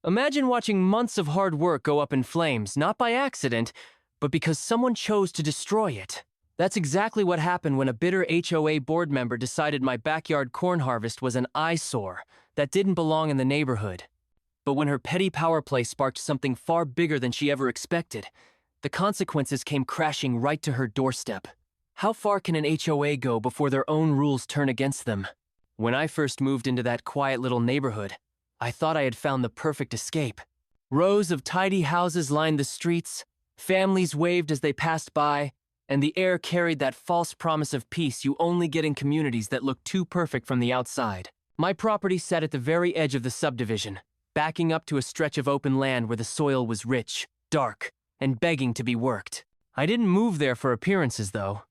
Imagine watching months of hard work go up in flames, not by accident, but because someone chose to destroy it. That's exactly what happened when a bitter HOA board member decided my backyard corn harvest was an eyesore that didn't belong in the neighborhood. But when her petty power play sparked something far bigger than she ever expected, the consequences came crashing right to her doorstep. How far can an HOA go before their own rules turn against them? When I first moved into that quiet little neighborhood, I thought I had found the perfect escape. Rows of tidy houses lined the streets, families waved as they passed by, and the air carried that false promise of peace you only get in communities that look too perfect from the outside. My property sat at the very edge of the subdivision, backing up to a stretch of open land where the soil was rich, dark, and begging to be worked. I didn't move there for appearances, though.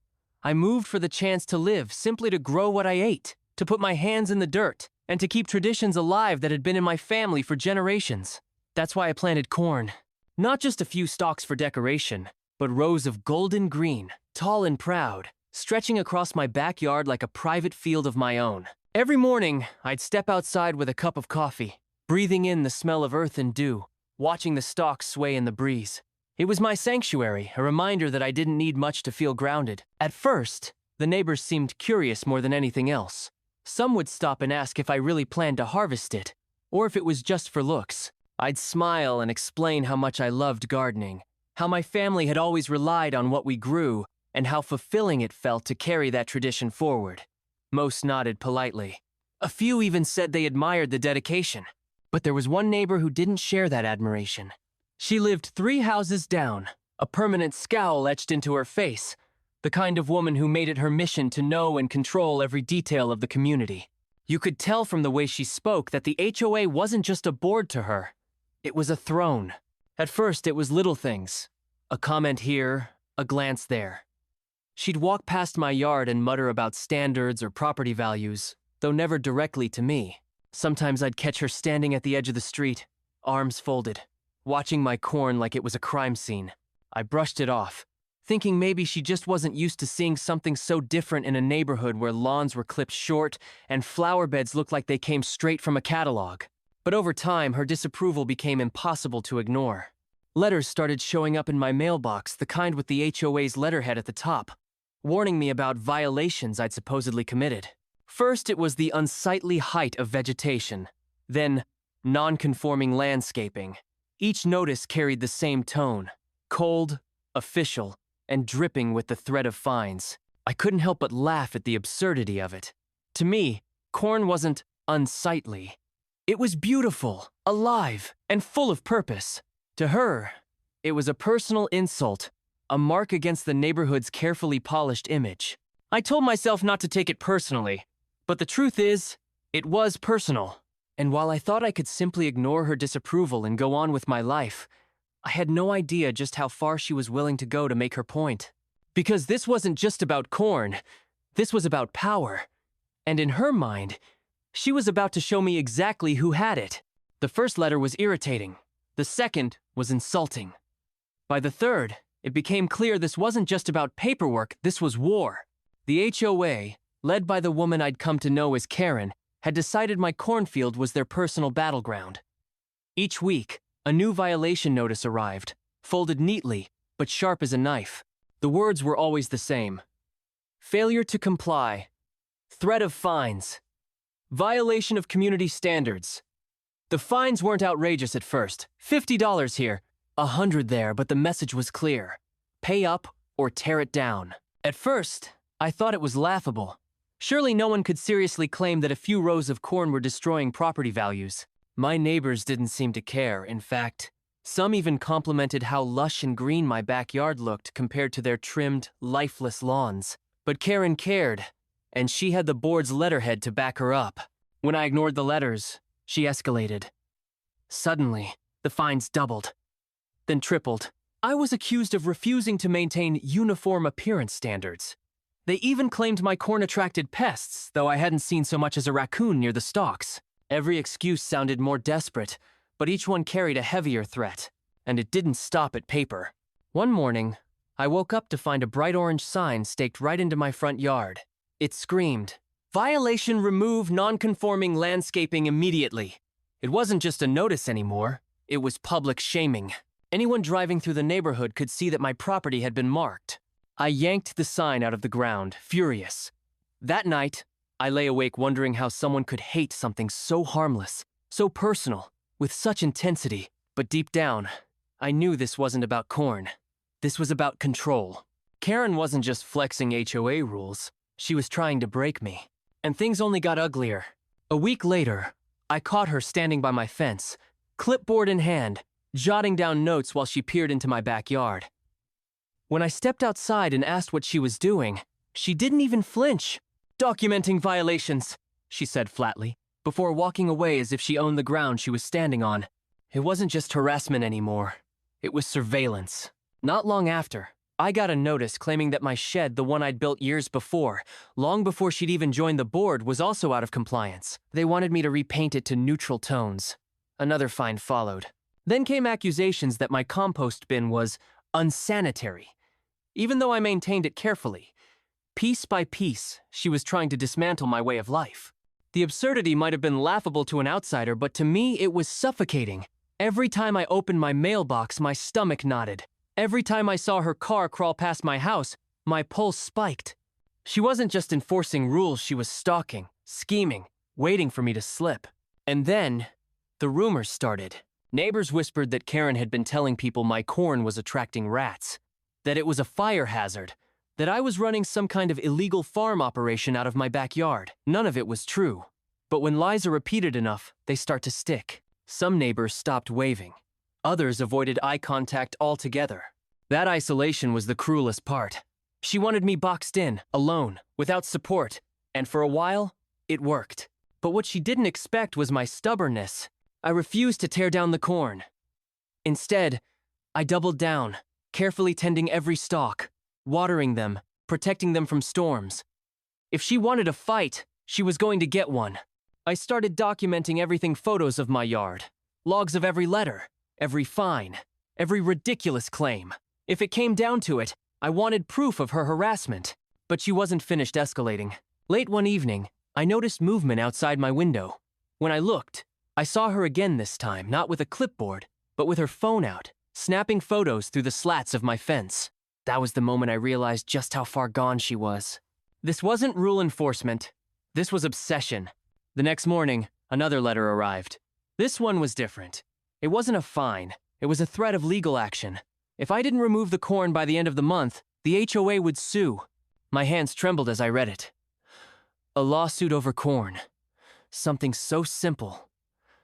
I moved for the chance to live, simply to grow what I ate, to put my hands in the dirt, and to keep traditions alive that had been in my family for generations. That's why I planted corn. Not just a few stalks for decoration, but rows of golden green, tall and proud, stretching across my backyard like a private field of my own. Every morning, I'd step outside with a cup of coffee, breathing in the smell of earth and dew, watching the stalks sway in the breeze. It was my sanctuary, a reminder that I didn't need much to feel grounded. At first, the neighbors seemed curious more than anything else. Some would stop and ask if I really planned to harvest it, or if it was just for looks. I'd smile and explain how much I loved gardening, how my family had always relied on what we grew, and how fulfilling it felt to carry that tradition forward. Most nodded politely. A few even said they admired the dedication. But there was one neighbor who didn't share that admiration. She lived 3 houses down, a permanent scowl etched into her face, the kind of woman who made it her mission to know and control every detail of the community. You could tell from the way she spoke that the HOA wasn't just a board to her. It was a throne. At first, it was little things. A comment here, a glance there. She'd walk past my yard and mutter about standards or property values, though never directly to me. Sometimes I'd catch her standing at the edge of the street, arms folded, watching my corn like it was a crime scene. I brushed it off, thinking maybe she just wasn't used to seeing something so different in a neighborhood where lawns were clipped short and flower beds looked like they came straight from a catalog. But over time, her disapproval became impossible to ignore. Letters started showing up in my mailbox, the kind with the HOA's letterhead at the top, warning me about violations I'd supposedly committed. First, it was the unsightly height of vegetation, then non-conforming landscaping. Each notice carried the same tone, cold, official, and dripping with the threat of fines. I couldn't help but laugh at the absurdity of it. To me, corn wasn't unsightly. It was beautiful, alive, and full of purpose. To her, it was a personal insult, a mark against the neighborhood's carefully polished image. I told myself not to take it personally, but the truth is, it was personal. And while I thought I could simply ignore her disapproval and go on with my life, I had no idea just how far she was willing to go to make her point. Because this wasn't just about corn, this was about power. And in her mind, she was about to show me exactly who had it. The first letter was irritating. The second was insulting. By the third, it became clear this wasn't just about paperwork, this was war. The HOA, led by the woman I'd come to know as Karen, had decided my cornfield was their personal battleground. Each week, a new violation notice arrived, folded neatly, but sharp as a knife. The words were always the same. Failure to comply. Threat of fines. Violation of community standards. The fines weren't outrageous at first. $50 here, $100 there, but the message was clear. Pay up or tear it down. At first, I thought it was laughable. Surely no one could seriously claim that a few rows of corn were destroying property values. My neighbors didn't seem to care. In fact, some even complimented how lush and green my backyard looked compared to their trimmed, lifeless lawns. But Karen cared, and she had the board's letterhead to back her up. When I ignored the letters, she escalated. Suddenly, the fines doubled, then tripled. I was accused of refusing to maintain uniform appearance standards. They even claimed my corn attracted pests, though I hadn't seen so much as a raccoon near the stalks. Every excuse sounded more desperate, but each one carried a heavier threat, and it didn't stop at paper. One morning, I woke up to find a bright orange sign staked right into my front yard. It screamed, "Violation, remove non-conforming landscaping immediately." It wasn't just a notice anymore, it was public shaming. Anyone driving through the neighborhood could see that my property had been marked. I yanked the sign out of the ground, furious. That night, I lay awake wondering how someone could hate something so harmless, so personal, with such intensity. But deep down, I knew this wasn't about corn. This was about control. Karen wasn't just flexing HOA rules, she was trying to break me. And things only got uglier. A week later, I caught her standing by my fence, clipboard in hand, jotting down notes while she peered into my backyard. When I stepped outside and asked what she was doing, she didn't even flinch. "Documenting violations," she said flatly, before walking away as if she owned the ground she was standing on. It wasn't just harassment anymore. It was surveillance. Not long after, I got a notice claiming that my shed, the one I'd built years before, long before she'd even joined the board, was also out of compliance. They wanted me to repaint it to neutral tones. Another fine followed. Then came accusations that my compost bin was unsanitary. Even though I maintained it carefully, piece by piece, she was trying to dismantle my way of life. The absurdity might have been laughable to an outsider, but to me it was suffocating. Every time I opened my mailbox, my stomach knotted. Every time I saw her car crawl past my house, my pulse spiked. She wasn't just enforcing rules, she was stalking, scheming, waiting for me to slip. And then, the rumors started. Neighbors whispered that Karen had been telling people my corn was attracting rats, that it was a fire hazard, that I was running some kind of illegal farm operation out of my backyard. None of it was true. But when lies are repeated enough, they start to stick. Some neighbors stopped waving. Others avoided eye contact altogether. That isolation was the cruelest part. She wanted me boxed in, alone, without support, and for a while, it worked. But what she didn't expect was my stubbornness. I refused to tear down the corn. Instead, I doubled down, carefully tending every stalk, watering them, protecting them from storms. If she wanted a fight, she was going to get one. I started documenting everything: photos of my yard, logs of every letter, every fine, every ridiculous claim. If it came down to it, I wanted proof of her harassment. But she wasn't finished escalating. Late one evening, I noticed movement outside my window. When I looked, I saw her again, this time, not with a clipboard, but with her phone out, snapping photos through the slats of my fence. That was the moment I realized just how far gone she was. This wasn't rule enforcement. This was obsession. The next morning, another letter arrived. This one was different. It wasn't a fine. It was a threat of legal action. If I didn't remove the corn by the end of the month, the HOA would sue. My hands trembled as I read it. A lawsuit over corn. Something so simple,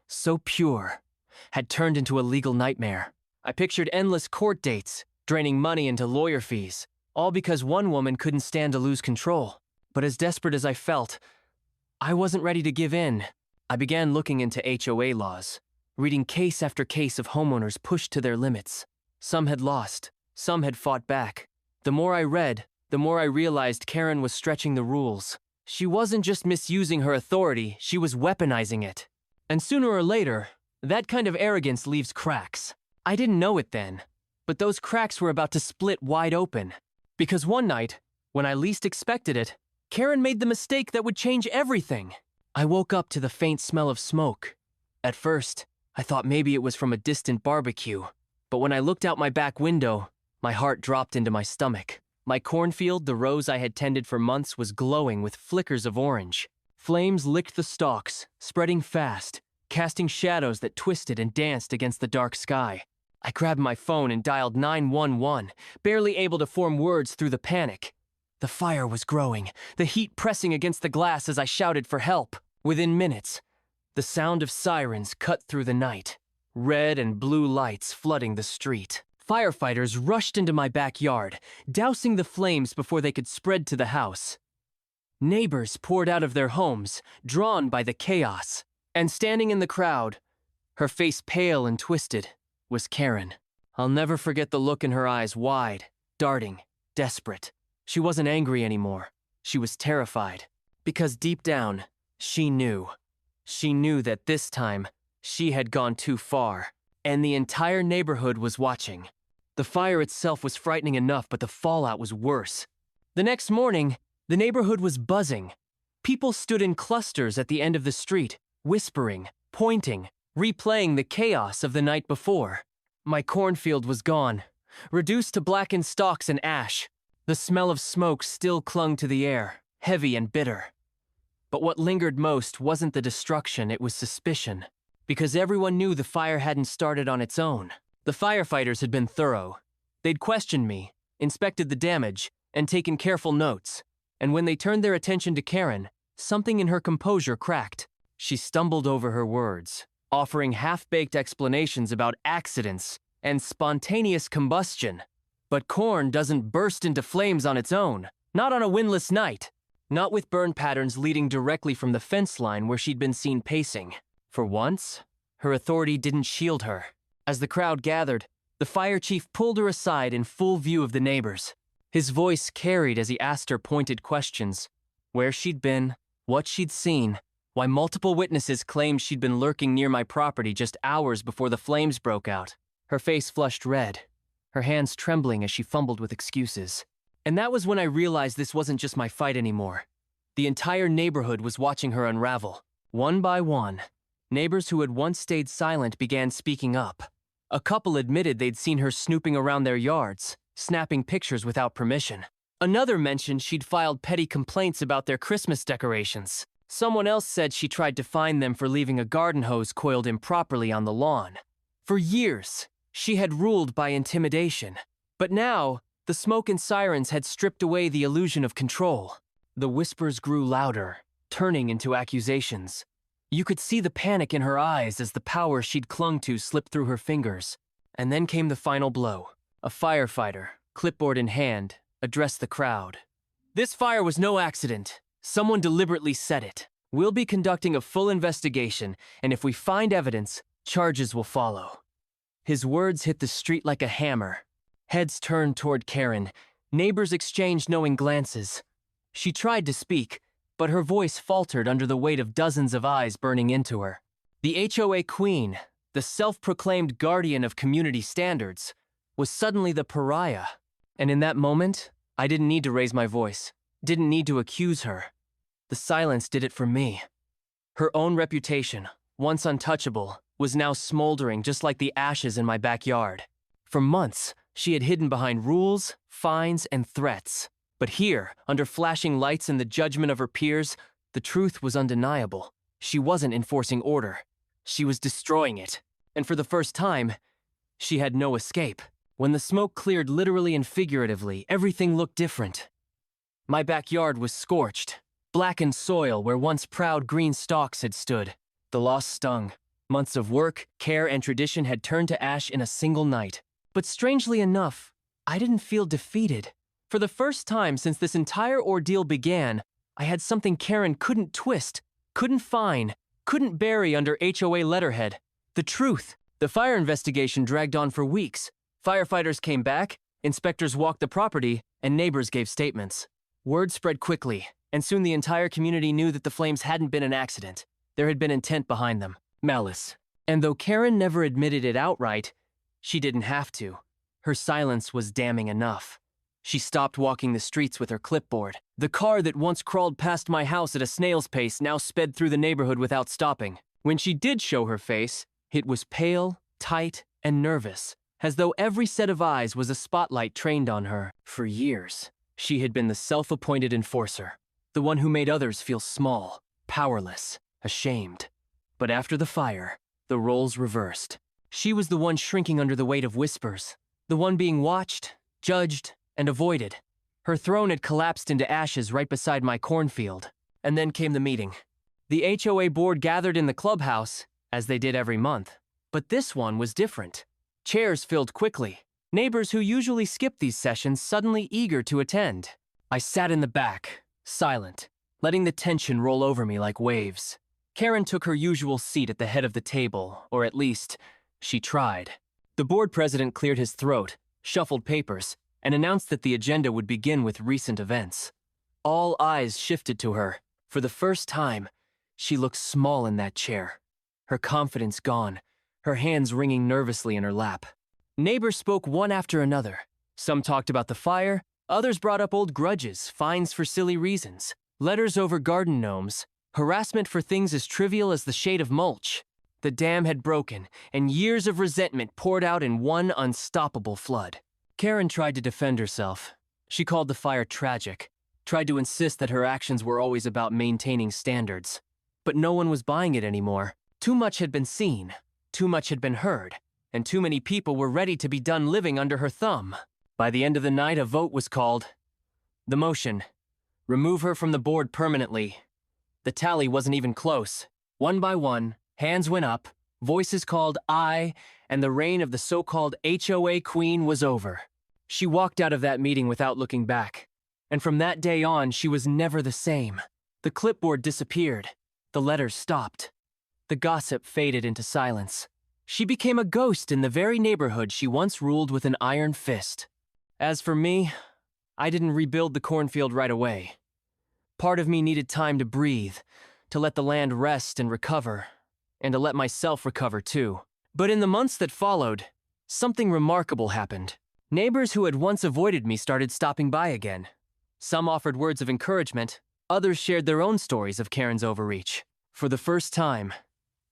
so pure, had turned into a legal nightmare. I pictured endless court dates, draining money into lawyer fees, all because one woman couldn't stand to lose control. But as desperate as I felt, I wasn't ready to give in. I began looking into HOA laws, reading case after case of homeowners pushed to their limits. Some had lost, some had fought back. The more I read, the more I realized Karen was stretching the rules. She wasn't just misusing her authority, she was weaponizing it. And sooner or later, that kind of arrogance leaves cracks. I didn't know it then, but those cracks were about to split wide open. Because one night, when I least expected it, Karen made the mistake that would change everything. I woke up to the faint smell of smoke. At first, I thought maybe it was from a distant barbecue. But when I looked out my back window, my heart dropped into my stomach. My cornfield, the rows I had tended for months, was glowing with flickers of orange. Flames licked the stalks, spreading fast, casting shadows that twisted and danced against the dark sky. I grabbed my phone and dialed 911, barely able to form words through the panic. The fire was growing, the heat pressing against the glass as I shouted for help. Within minutes, the sound of sirens cut through the night, red and blue lights flooding the street. Firefighters rushed into my backyard, dousing the flames before they could spread to the house. Neighbors poured out of their homes, drawn by the chaos. And standing in the crowd, her face pale and twisted, was Karen. I'll never forget the look in her eyes, wide, darting, desperate. She wasn't angry anymore. She was terrified. Because deep down, she knew. She knew that this time, she had gone too far. And the entire neighborhood was watching. The fire itself was frightening enough, but the fallout was worse. The next morning, the neighborhood was buzzing. People stood in clusters at the end of the street, whispering, pointing, replaying the chaos of the night before. My cornfield was gone, reduced to blackened stalks and ash. The smell of smoke still clung to the air, heavy and bitter. But what lingered most wasn't the destruction, it was suspicion. Because everyone knew the fire hadn't started on its own. The firefighters had been thorough. They'd questioned me, inspected the damage, and taken careful notes. And when they turned their attention to Karen, something in her composure cracked. She stumbled over her words, offering half-baked explanations about accidents and spontaneous combustion. But corn doesn't burst into flames on its own, not on a windless night. Not with burn patterns leading directly from the fence line where she'd been seen pacing. For once, her authority didn't shield her. As the crowd gathered, the fire chief pulled her aside in full view of the neighbors. His voice carried as he asked her pointed questions. Where she'd been, what she'd seen, why multiple witnesses claimed she'd been lurking near my property just hours before the flames broke out. Her face flushed red, her hands trembling as she fumbled with excuses. And that was when I realized this wasn't just my fight anymore. The entire neighborhood was watching her unravel. One by one, neighbors who had once stayed silent began speaking up. A couple admitted they'd seen her snooping around their yards, snapping pictures without permission. Another mentioned she'd filed petty complaints about their Christmas decorations. Someone else said she tried to fine them for leaving a garden hose coiled improperly on the lawn. For years, she had ruled by intimidation. But now, the smoke and sirens had stripped away the illusion of control. The whispers grew louder, turning into accusations. You could see the panic in her eyes as the power she'd clung to slipped through her fingers. And then came the final blow. A firefighter, clipboard in hand, addressed the crowd. This fire was no accident. Someone deliberately set it. We'll be conducting a full investigation, and if we find evidence, charges will follow. His words hit the street like a hammer. Heads turned toward Karen. Neighbors exchanged knowing glances. She tried to speak, but her voice faltered under the weight of dozens of eyes burning into her. The HOA queen, the self-proclaimed guardian of community standards, was suddenly the pariah. And in that moment, I didn't need to raise my voice, didn't need to accuse her. The silence did it for me. Her own reputation, once untouchable, was now smoldering just like the ashes in my backyard. For months, she had hidden behind rules, fines, and threats. But here, under flashing lights and the judgment of her peers, the truth was undeniable. She wasn't enforcing order. She was destroying it. And for the first time, she had no escape. When the smoke cleared literally and figuratively, everything looked different. My backyard was scorched, blackened soil where once proud green stalks had stood. The loss stung. Months of work, care, and tradition had turned to ash in a single night. But strangely enough, I didn't feel defeated. For the first time since this entire ordeal began, I had something Karen couldn't twist, couldn't fine, couldn't bury under HOA letterhead. The truth. The fire investigation dragged on for weeks. Firefighters came back, inspectors walked the property, and neighbors gave statements. Word spread quickly, and soon the entire community knew that the flames hadn't been an accident. There had been intent behind them. Malice. And though Karen never admitted it outright, she didn't have to. Her silence was damning enough. She stopped walking the streets with her clipboard. The car that once crawled past my house at a snail's pace now sped through the neighborhood without stopping. When she did show her face, it was pale, tight, and nervous, as though every set of eyes was a spotlight trained on her. For years, she had been the self-appointed enforcer, the one who made others feel small, powerless, ashamed. But after the fire, the roles reversed. She was the one shrinking under the weight of whispers, the one being watched, judged, and avoided. Her throne had collapsed into ashes right beside my cornfield. And then came the meeting. The HOA board gathered in the clubhouse, as they did every month. But this one was different. Chairs filled quickly. Neighbors who usually skipped these sessions suddenly eager to attend. I sat in the back, silent, letting the tension roll over me like waves. Karen took her usual seat at the head of the table, or at least, she tried. The board president cleared his throat, shuffled papers, and announced that the agenda would begin with recent events. All eyes shifted to her. For the first time, she looked small in that chair. Her confidence gone, her hands wringing nervously in her lap. Neighbors spoke one after another. Some talked about the fire, others brought up old grudges, fines for silly reasons, letters over garden gnomes, harassment for things as trivial as the shade of mulch. The dam had broken, and years of resentment poured out in one unstoppable flood. Karen tried to defend herself. She called the fire tragic, tried to insist that her actions were always about maintaining standards. But no one was buying it anymore. Too much had been seen, too much had been heard, and too many people were ready to be done living under her thumb. By the end of the night, a vote was called. The motion: remove her from the board permanently. The tally wasn't even close. One by one, hands went up, voices called aye, and the reign of the so-called HOA queen was over. She walked out of that meeting without looking back. And from that day on, she was never the same. The clipboard disappeared. The letters stopped. The gossip faded into silence. She became a ghost in the very neighborhood she once ruled with an iron fist. As for me, I didn't rebuild the cornfield right away. Part of me needed time to breathe, to let the land rest and recover, and to let myself recover too. But in the months that followed, something remarkable happened. Neighbors who had once avoided me started stopping by again. Some offered words of encouragement, others shared their own stories of Karen's overreach. For the first time,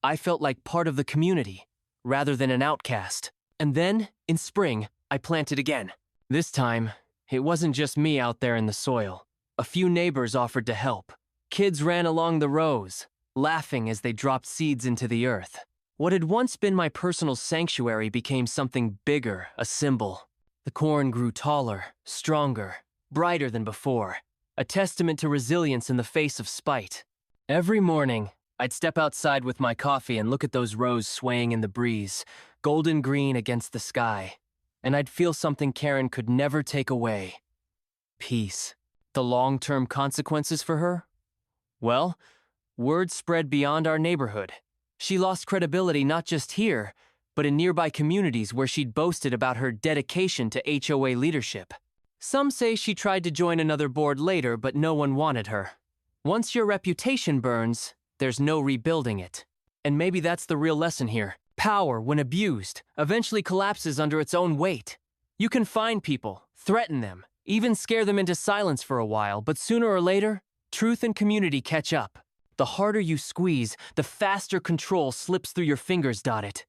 I felt like part of the community, rather than an outcast. And then, in spring, I planted again. This time, it wasn't just me out there in the soil. A few neighbors offered to help. Kids ran along the rows, laughing as they dropped seeds into the earth. What had once been my personal sanctuary became something bigger, a symbol. The corn grew taller, stronger, brighter than before, a testament to resilience in the face of spite. Every morning, I'd step outside with my coffee and look at those rows swaying in the breeze, golden green against the sky, and I'd feel something Karen could never take away. Peace. The long-term consequences for her? Well, word spread beyond our neighborhood. She lost credibility not just here, but in nearby communities where she'd boasted about her dedication to HOA leadership. Some say she tried to join another board later, but no one wanted her. Once your reputation burns, there's no rebuilding it. And maybe that's the real lesson here. Power, when abused, eventually collapses under its own weight. You can find people, threaten them, even scare them into silence for a while, but sooner or later, truth and community catch up. The harder you squeeze, the faster control slips through your fingers. It.